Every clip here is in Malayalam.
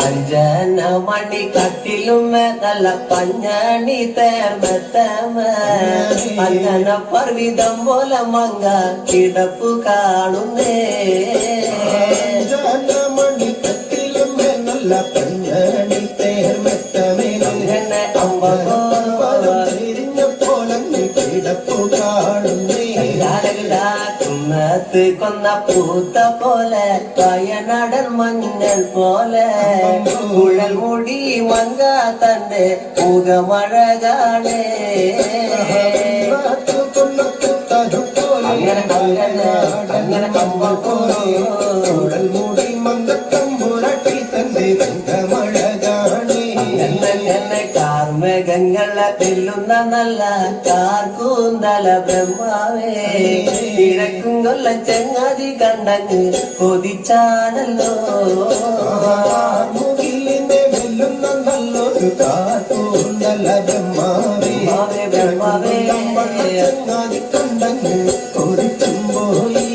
അഞ്ജന മണി കട്ടിലും നല്ല പഞ്ഞണി തേർമത്തമ അഞ്ജന പർവിതം പോലെ മങ്ക കിടപ്പു കാണുന്നേ മണി കട്ടിലും നല്ല പഞ്ഞണി തേർമത്തമേ തിരിഞ്ഞ പോലെ കിടപ്പു കാണുന്നേ കുന്നത്ത് കൊന്ന പൂത്ത പോലെ വയനാടൻ മഞ്ഞൾ പോലെ കുഴൽ മുടി മങ്ക തന്റെ മുഖമഴ കാണേ അങ്ങനെ അങ്ങനെ കുഴൽ മുടി മങ്ക തമ്പുരട്ടി തന്റെ മുഖമഴ കാണേ എന്നെ കാർമേഘങ്ങളെ തെല്ലുന്ന നല്ല കാർക്കൂന്തല ബ്രഹ്മാവേ ഇഴക്കും കൊല്ലം ചെങ്ങാതി കണ്ടങ്ങ് കൊതിച്ചാണല്ലോ മുകിലിനെ വെല്ലുന്ന നല്ലൊരു കാർക്കൂന്തല ബ്രഹ്മാവേ ബ്രഹ്മാവേ ചെങ്ങാതി കണ്ടങ്ങ് കൊതിച്ചും പോയി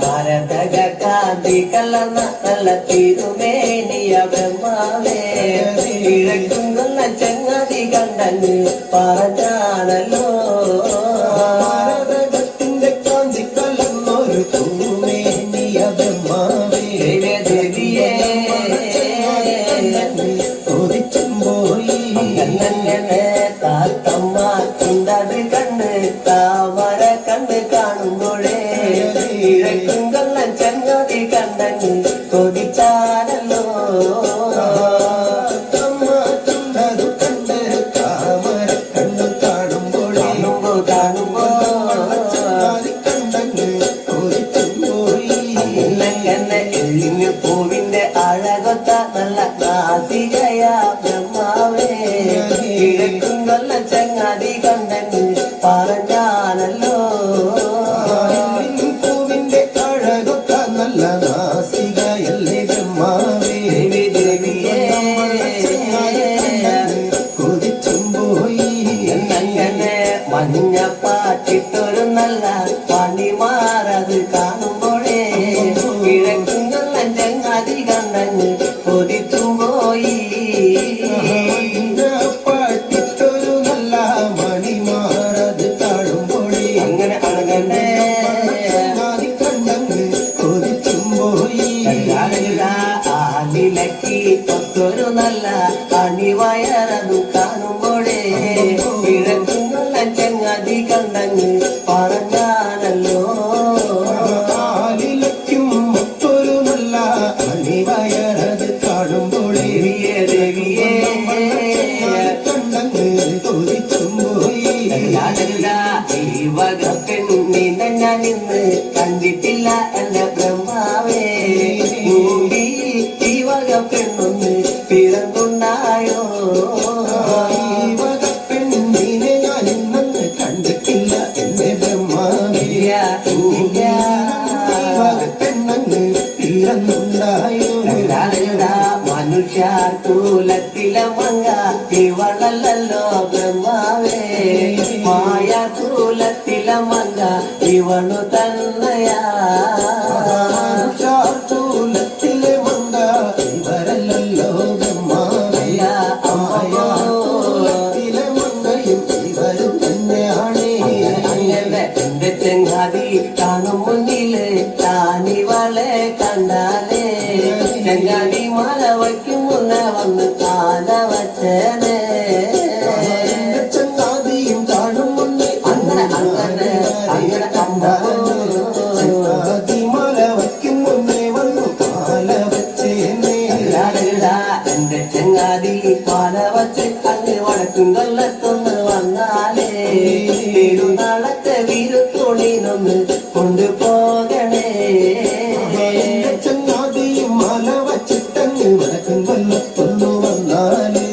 ഭാരതക കാന്തി കലർന്ന നല്ല തിരുമേനിയ ബ്രഹ്മാവേ ഇഴക്കും കൊല്ലം ചെങ്ങാതി കണ്ടങ്ങ് പറഞ്ഞാണല്ലോ ഭാരതത്തിന്റെ കാന്തി കലർന്നൊരു തൂമേനിയ ബ്രഹ്മാവേ ദേവിയേ കൊതിച്ചും പോയി കണ്ണങ്ങനെ താത്തമ്മ ചിന്തത് കണ്ണ് താമര കണ്ണ് കാണുമ്പോഴേ ഇഴക്കും കൊല്ലം ചെങ്ങാതി കണ്ടങ്ങ് കൊതിച്ചാണല്ലോ പൂവിന്റെ അഴകൊത്ത നല്ല നാസികയ ബ്രഹ്മാവേ ഇഴക്കും കൊല്ല ചങ്ങാതി കണ്ടങ്ങ് പറഞ്ഞാണല്ലോ പൂവിന്റെ അഴകൊത്ത നല്ല നാസികയല്ലേ ബ്രഹ്മാവേ ദേവിയേ കൊതിച്ചും പോയി എന്നങ്ങനെ മഞ്ഞ പാട്ടിട്ടൊരു നല്ല പണിമാറത് കാണുമ്പോഴേ കിഴക്കും കൊല്ലം ചങ്ങാതി കണ്ടങ്ങ് കൊതിച്ചും പോയി പാട്ടിട്ടൊരു നല്ല മണിമാറത് കാണുമ്പോഴേ അങ്ങനെ അഴകണ്ടേ കണ്ടങ്ങ് കൊതിച്ചും പോയി ആലിലക്കി തൊട്ടൊരു നല്ല അണിവയറതു കാണുമ്പോഴേ കിഴക്കും കൊല്ലം ചങ്ങാതി കണ്ടങ്ങ് പറഞ്ഞാണല്ലോ ആലിലയ്ക്കും മറ്റൊരു നല്ല അണിവയറത് കാണുമ്പോഴേ ദേവിയേ കണ്ടങ്ങ് കൊതിച്ചും പോയി ഈ വക പെണ്ണിനെ ഞാൻ ഇന്ന് കണ്ടിട്ടില്ല എന്റെ ബ്രഹ്മാവേ ഈ വക പെണ്ണൊന്ന് പിറന്നുണ്ടായോ പെണ്ണിനെ ഞാൻ ഇന്ന് കണ്ടിട്ടില്ല എന്റെ ബ്രഹ്മാവേ പെണ്ണങ്ങ് പിറന്നുണ്ടായോ മനുഷ്യർ കൂലത്തിലെ മങ്ങ ഇവളല്ലോ ബ്രഹ്മാവേ മായ കൂലത്തിലെ മങ്ങ ഇവളു തന്നെയാ ചൂലത്തിലെ മങ്ക ഇവരല്ലോ ബ്രഹ്മാവേ ത്തിലെ മങ്കയും ഇവരും തന്നെയാണ് അങ്ങനെ എന്റെ ചെങ്ങാതി കാണും മുന്നില് താനിവളെ കണ്ടാലേ ചെങ്ങാതി മല വയ്ക്കും മുന്നേ വന്ന് കാല വച്ചേനെ ചങ്ങാതിയും കാണും മുന്നേ അങ്ങനെ അങ്ങനെ അങ്ങനെ ചങ്ങാതി മല വയ്ക്കും മുന്നേ വന്നു കാല വെച്ചേനെ എന്റെ ചെങ്ങാതി പാല വച്ച് അങ്ങ് വടക്കും കൊല്ലത്തൊന്ന് വന്നാലേ നാളത്തെ വീരുത്തുണിനൊന്ന് കൊണ്ടുപോകണേ ചങ്ങാതിയും മല വച്ചിട്ടങ്ങ് വടക്കും കൊല്ലത്തൊന്നു വന്നാലേ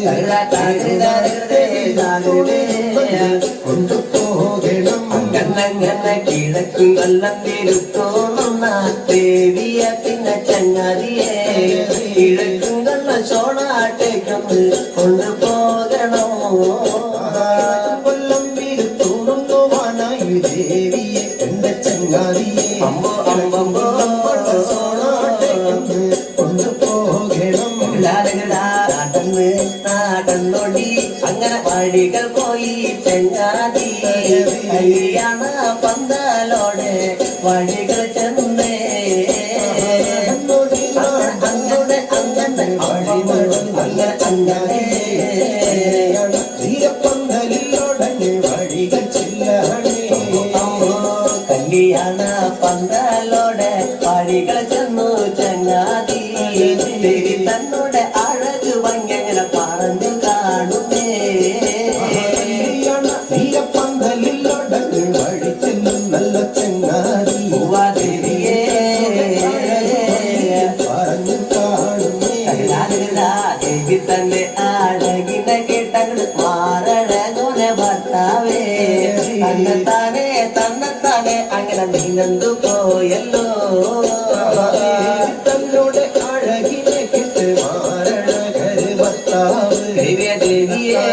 കൊണ്ടുപോകണം കണ്ണങ്ങനെ കിഴക്കും കൊല്ലം തിരുത്തോളുന്ന ദേവിയ പിന്നെ ചങ്ങാതിയെ കിഴക്കും കൊല്ലം ചോണാട്ടേക്കൊന്ന് കൊണ്ടുപോകണോ കൊല്ലം വീരുത്തോടുന്നോവാനായി ദേവിയെ എന്റെ ചങ്ങാതിയെ അമ്പോ അമ്പമ്പോ കൊണ്ടുപോകണം വഴികൾ പോയി ചെങ്ങാതി കല്യാണ പന്തലോടെ വഴികൾ ചെന്നേ അങ്ങനെ പന്തലിലോടനെ വഴികൾ ചെല്ലാണേ കല്യാണ പന്തലോടെ വഴികൾ ചെന്നു ചങ്ങാതി തന്നോടെ അഴക് ഭംഗിങ്ങനെ പറഞ്ഞു കാണുന്നേ പന്തലിലോടനെ വഴി ചെല്ലും നല്ല ചങ്ങാതി ഉവാദേവിയേ പറഞ്ഞു കാണുന്നേ ദേവി തന്റെ അഴകിനെ കേട്ടങ്ങട് മാറഴകോനെ ഭർത്താവേ തന്നെത്താനെ അങ്ങനെ നീനന്തു പോയല്ലോ തന്നോട് അഴകിനെ കിട്ട് മാരണകര് ഭർത്താവ് ദേവിയേ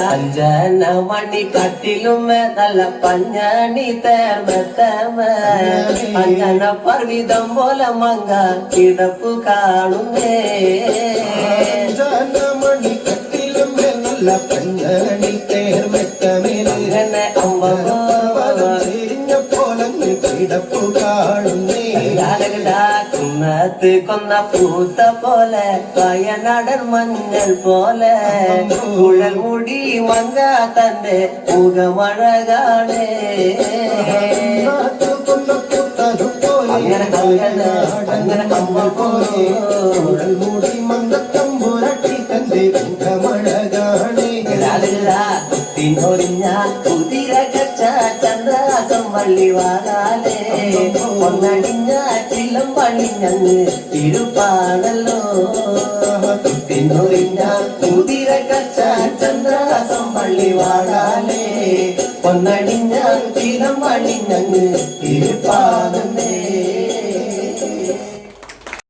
അഞ്ചന മണി കട്ടിലും നല്ല പഞ്ഞണി തേർമത്തമ അഞ്ചന പർവിതം പോലെ മങ്ക കിടപ്പു കാണുന്നേ മണി കട്ടിലും നല്ല പഞ്ഞണി തേർമത്തമേൽ അങ്ങനെ തിരിഞ്ഞ പോലങ്ങ് കിടപ്പു കാണുന്നേ കുന്നത്ത് കൊന്ന പൂത്ത പോലെ വയനാടൻ മഞ്ഞൾ പോലെ കുഴൽ മുടി മങ്ക തന്റെ മുഖമഴകാണേ അങ്ങനെ കമ്പൽ പോലെ മൂടി മന്ദത്തമ്പുരട്ടി തന്റെ മുഖമഴകാണേ കുത്തിനൊറിഞ്ഞ കുതിര കച്ച ചന്ദ്രാസം വള്ളി വാകാലേ ഒന്നടിഞ്ഞ ചിലം പണിഞ്ഞങ്ങ് തിരുപ്പാണല്ലോ കുത്തിനൊറിഞ്ഞ കുതിര കച്ച ചന്ദ്രാസം വള്ളി വാകാലേ ഒന്നടിഞ്ഞ ചിലം പണിഞ്ഞങ്ങ് തിരുപ്പാകുന്നേ